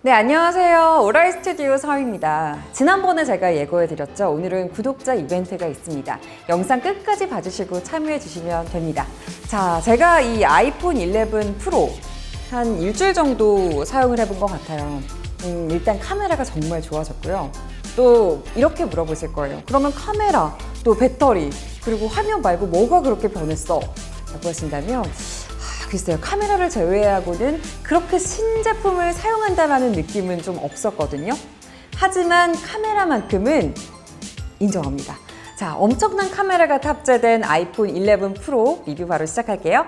네, 안녕하세요. 오라이 스튜디오 서입니다. 지난번에 제가 예고해드렸죠. 오늘은 구독자 이벤트가 있습니다. 영상 끝까지 봐주시고 참여해주시면 됩니다. 자, 제가 이 아이폰 11 프로 한 일주일 정도 사용을 해본 것 같아요. 일단 카메라가 정말 좋아졌고요. 또 이렇게 물어보실 거예요. 그러면 카메라, 또 배터리, 그리고 화면 말고 뭐가 그렇게 변했어? 라고 하신다면 글쎄요, 카메라를 제외하고는 그렇게 신제품을 사용한다라는 느낌은 좀 없었거든요. 하지만 카메라만큼은 인정합니다. 자, 엄청난 카메라가 탑재된 아이폰 11 프로 리뷰 바로 시작할게요.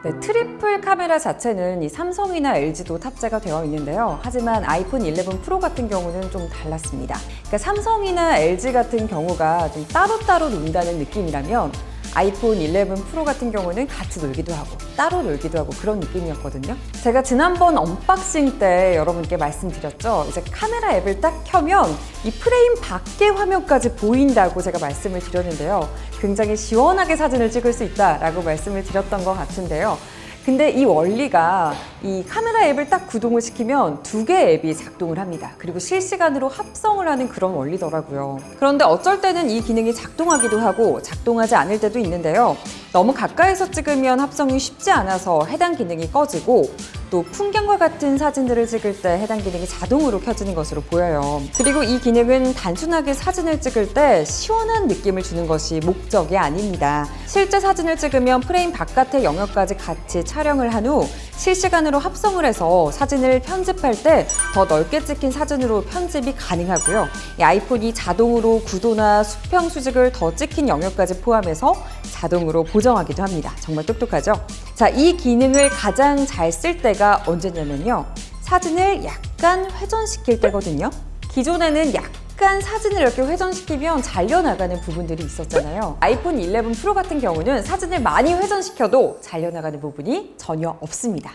네, 트리플 카메라 자체는 이 삼성이나 LG도 탑재가 되어 있는데요. 하지만 아이폰 11 프로 같은 경우는 좀 달랐습니다. 그러니까 삼성이나 LG 같은 경우가 좀 따로따로 논다는 느낌이라면 아이폰 11 프로 같은 경우는 같이 놀기도 하고 따로 놀기도 하고 그런 느낌이었거든요. 제가 지난번 언박싱 때 여러분께 말씀드렸죠. 이제 카메라 앱을 딱 켜면 이 프레임 밖의 화면까지 보인다고 제가 말씀을 드렸는데요. 굉장히 시원하게 사진을 찍을 수 있다라고 말씀을 드렸던 것 같은데요. 근데 이 원리가 이 카메라 앱을 딱 구동을 시키면 두 개의 앱이 작동을 합니다. 그리고 실시간으로 합성을 하는 그런 원리더라고요. 그런데 어쩔 때는 이 기능이 작동하기도 하고 작동하지 않을 때도 있는데요. 너무 가까이서 찍으면 합성이 쉽지 않아서 해당 기능이 꺼지고 또 풍경과 같은 사진들을 찍을 때 해당 기능이 자동으로 켜지는 것으로 보여요. 그리고 이 기능은 단순하게 사진을 찍을 때 시원한 느낌을 주는 것이 목적이 아닙니다. 실제 사진을 찍으면 프레임 바깥의 영역까지 같이 촬영을 한 후 실시간으로 합성을 해서 사진을 편집할 때 더 넓게 찍힌 사진으로 편집이 가능하고요. 이 아이폰이 자동으로 구도나 수평 수직을 더 찍힌 영역까지 포함해서 자동으로 보정하기도 합니다. 정말 똑똑하죠? 자, 이 기능을 가장 잘 쓸 때가 언제냐면요. 사진을 약간 회전시킬 때거든요. 기존에는 약간 사진을 이렇게 회전시키면 잘려나가는 부분들이 있었잖아요. 아이폰 11 프로 같은 경우는 사진을 많이 회전시켜도 잘려나가는 부분이 전혀 없습니다.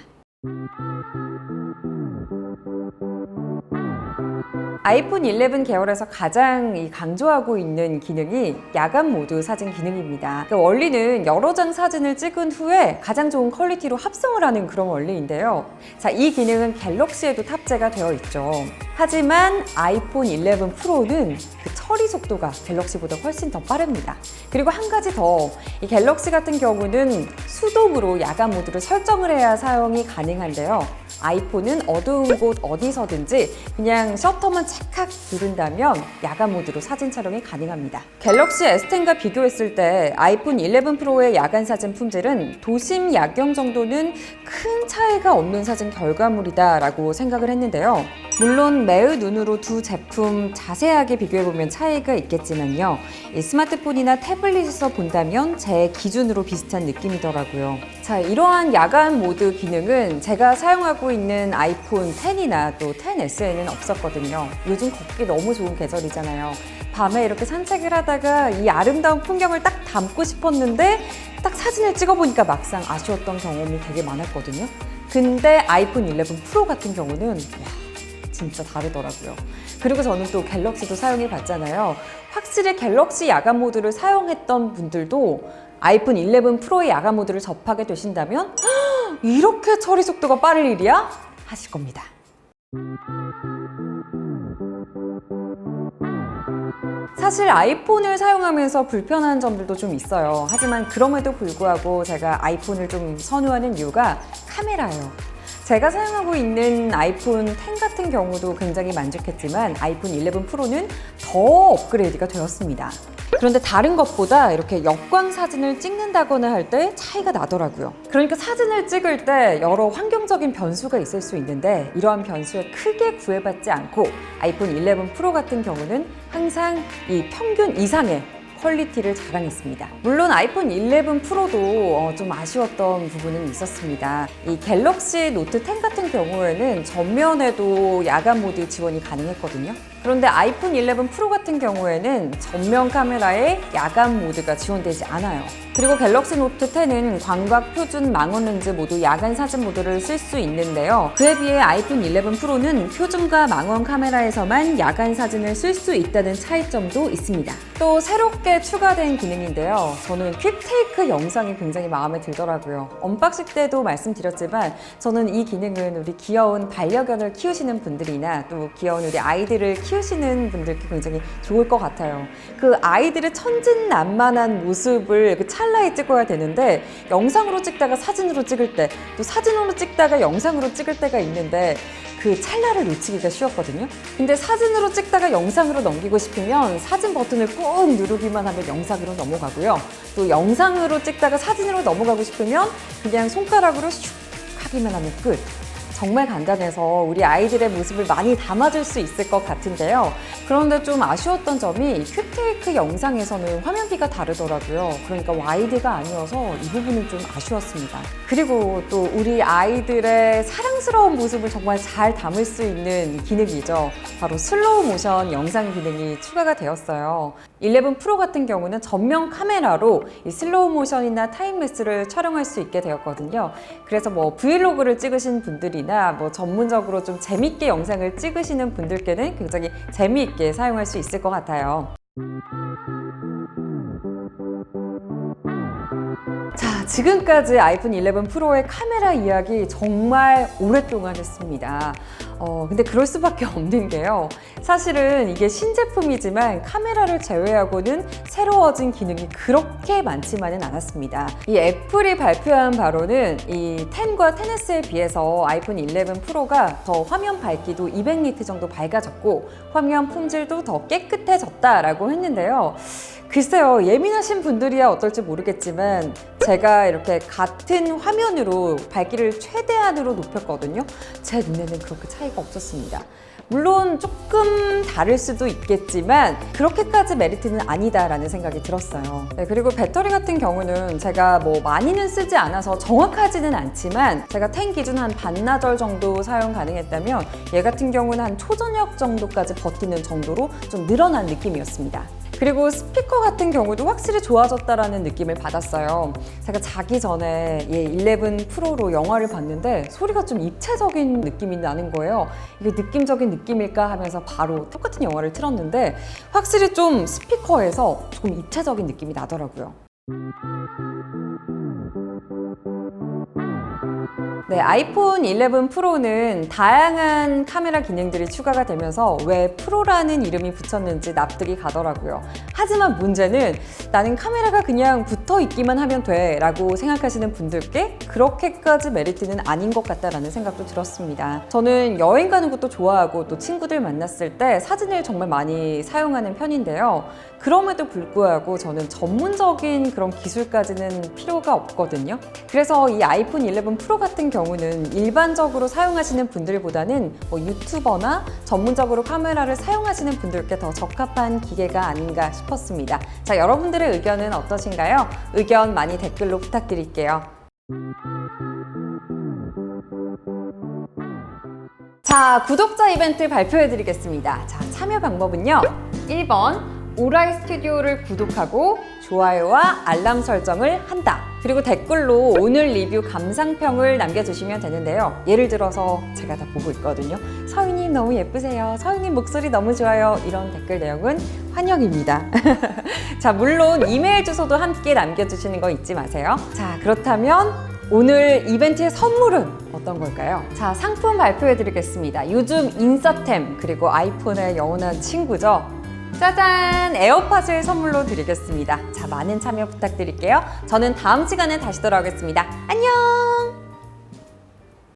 아이폰 11 계열에서 가장 강조하고 있는 기능이 야간 모드 사진 기능입니다. 그러니까 원리는 여러 장 사진을 찍은 후에 가장 좋은 퀄리티로 합성을 하는 그런 원리인데요. 자, 이 기능은 갤럭시에도 탑재가 되어 있죠. 하지만 아이폰 11 프로는 그 처리 속도가 갤럭시보다 훨씬 더 빠릅니다. 그리고 한 가지 더, 이 갤럭시 같은 경우는 수동으로 야간 모드를 설정을 해야 사용이 가능한데요. 아이폰은 어두운 곳 어디서든지 그냥 셔터만 찰칵 누른다면 야간 모드로 사진 촬영이 가능합니다. 갤럭시 S10과 비교했을 때 아이폰 11 프로의 야간 사진 품질은 도심 야경 정도는 큰 차이가 없는 사진 결과물이다 라고 생각을 했는데요. 물론 매의 눈으로 두 제품 자세하게 비교해보면 차이가 있겠지만요. 이 스마트폰이나 태블릿에서 본다면 제 기준으로 비슷한 느낌이더라고요. 자, 이러한 야간 모드 기능은 제가 사용하고 있는 아이폰 10이나 또 10S에는 없었거든요. 요즘 걷기 너무 좋은 계절이잖아요. 밤에 이렇게 산책을 하다가 이 아름다운 풍경을 딱 담고 싶었는데 딱 사진을 찍어보니까 막상 아쉬웠던 경험이 되게 많았거든요. 근데 아이폰 11 프로 같은 경우는 진짜 다르더라고요. 그리고 저는 또 갤럭시도 사용해 봤잖아요. 확실히 갤럭시 야간 모드를 사용했던 분들도 아이폰 11 프로의 야간 모드를 접하게 되신다면 이렇게 처리 속도가 빠를 일이야? 하실 겁니다. 사실 아이폰을 사용하면서 불편한 점들도 좀 있어요. 하지만 그럼에도 불구하고 제가 아이폰을 좀 선호하는 이유가 카메라예요. 제가 사용하고 있는 아이폰 10 같은 경우도 굉장히 만족했지만 아이폰 11 프로는 더 업그레이드가 되었습니다. 그런데 다른 것보다 이렇게 역광 사진을 찍는다거나 할 때 차이가 나더라고요. 그러니까 사진을 찍을 때 여러 환경적인 변수가 있을 수 있는데 이러한 변수에 크게 구애받지 않고 아이폰 11 프로 같은 경우는 항상 이 평균 이상의 퀄리티를 자랑했습니다. 물론 아이폰 11 프로도 좀 아쉬웠던 부분은 있었습니다. 이 갤럭시 노트 10 같은 경우에는 전면에도 야간 모드 지원이 가능했거든요. 그런데 아이폰 11 프로 같은 경우에는 전면 카메라에 야간 모드가 지원되지 않아요. 그리고 갤럭시 노트 10은 광각, 표준, 망원 렌즈 모두 야간 사진 모드를 쓸 수 있는데요. 그에 비해 아이폰 11 프로는 표준과 망원 카메라에서만 야간 사진을 쓸 수 있다는 차이점도 있습니다. 또 새롭게 추가된 기능인데요. 저는 퀵테이크 영상이 굉장히 마음에 들더라고요. 언박싱 때도 말씀드렸지만 저는 이 기능은 우리 귀여운 반려견을 키우시는 분들이나 또 귀여운 우리 아이들을 키우시는 분들께 굉장히 좋을 것 같아요. 그 아이들의 천진난만한 모습을 그 찰나에 찍어야 되는데 영상으로 찍다가 사진으로 찍을 때, 또 사진으로 찍다가 영상으로 찍을 때가 있는데 그 찰나를 놓치기가 쉬웠거든요. 근데 사진으로 찍다가 영상으로 넘기고 싶으면 사진 버튼을 꾹 누르기만 하면 영상으로 넘어가고요. 또 영상으로 찍다가 사진으로 넘어가고 싶으면 그냥 손가락으로 슉 하기만 하면 끝. 정말 간단해서 우리 아이들의 모습을 많이 담아줄 수 있을 것 같은데요. 그런데 좀 아쉬웠던 점이 퀵테이크 영상에서는 화면비가 다르더라고요. 그러니까 와이드가 아니어서 이 부분은 좀 아쉬웠습니다. 그리고 또 우리 아이들의 사랑스러운 모습을 정말 잘 담을 수 있는 기능이죠. 바로 슬로우 모션 영상 기능이 추가가 되었어요. 11 프로 같은 경우는 전면 카메라로 이 슬로우 모션이나 타임랩스를 촬영할 수 있게 되었거든요. 그래서 뭐 브이로그를 찍으신 분들이나 뭐 전문적으로 좀 재밌게 영상을 찍으시는 분들께는 굉장히 재미있게 사용할 수 있을 것 같아요. 자, 지금까지 아이폰 11 프로의 카메라 이야기 정말 오랫동안 했습니다. 근데 그럴 수밖에 없는 게요. 사실은 이게 신제품이지만 카메라를 제외하고는 새로워진 기능이 그렇게 많지만은 않았습니다. 이 애플이 발표한 바로는 이 10과 10S에 비해서 아이폰 11 프로가 더 화면 밝기도 200니트 정도 밝아졌고 화면 품질도 더 깨끗해졌다라고 했는데요. 글쎄요, 예민하신 분들이야 어떨지 모르겠지만 제가 이렇게 같은 화면으로 밝기를 최대한으로 높였거든요. 제 눈에는 그렇게 차이가 없었습니다. 물론 조금 다를 수도 있겠지만 그렇게까지 메리트는 아니다라는 생각이 들었어요. 네, 그리고 배터리 같은 경우는 제가 뭐 많이는 쓰지 않아서 정확하지는 않지만 제가 10 기준 한 반나절 정도 사용 가능했다면 얘 같은 경우는 한 초저녁 정도까지 버티는 정도로 좀 늘어난 느낌이었습니다. 그리고 스피커 같은 경우도 확실히 좋아졌다라는 느낌을 받았어요. 제가 자기 전에 11 프로로 영화를 봤는데 소리가 좀 입체적인 느낌이 나는 거예요. 이게 느낌적인 느낌일까 하면서 바로 똑같은 영화를 틀었는데 확실히 좀 스피커에서 조금 입체적인 느낌이 나더라고요. 네, 아이폰 11 프로는 다양한 카메라 기능들이 추가가 되면서 왜 프로라는 이름이 붙였는지 납득이 가더라고요. 하지만 문제는 나는 카메라가 그냥 붙어 있기만 하면 돼 라고 생각하시는 분들께 그렇게까지 메리트는 아닌 것 같다라는 생각도 들었습니다. 저는 여행 가는 것도 좋아하고 또 친구들 만났을 때 사진을 정말 많이 사용하는 편인데요. 그럼에도 불구하고 저는 전문적인 그런 기술까지는 필요가 없거든요. 그래서 이 아이폰 11 프로 같은 경우는 일반적으로 사용하시는 분들보다는 뭐 유튜버나 전문적으로 카메라를 사용하시는 분들께 더 적합한 기계가 아닌가 싶었습니다. 자, 여러분들의 의견은 어떠신가요? 의견 많이 댓글로 부탁드릴게요. 자, 구독자 이벤트 발표해드리겠습니다. 자, 참여 방법은요. 1번 오라이 스튜디오를 구독하고 좋아요와 알람 설정을 한다. 그리고 댓글로 오늘 리뷰 감상평을 남겨주시면 되는데요. 예를 들어서 제가 다 보고 있거든요. 서윤님 너무 예쁘세요. 서윤님 목소리 너무 좋아요. 이런 댓글 내용은 환영입니다. 자, 물론 이메일 주소도 함께 남겨주시는 거 잊지 마세요. 자, 그렇다면 오늘 이벤트의 선물은 어떤 걸까요? 자, 상품 발표해드리겠습니다. 요즘 인싸템 그리고 아이폰의 영원한 친구죠. 짜잔! 에어팟을 선물로 드리겠습니다. 자, 많은 참여 부탁드릴게요. 저는 다음 시간에 다시 돌아오겠습니다. 안녕!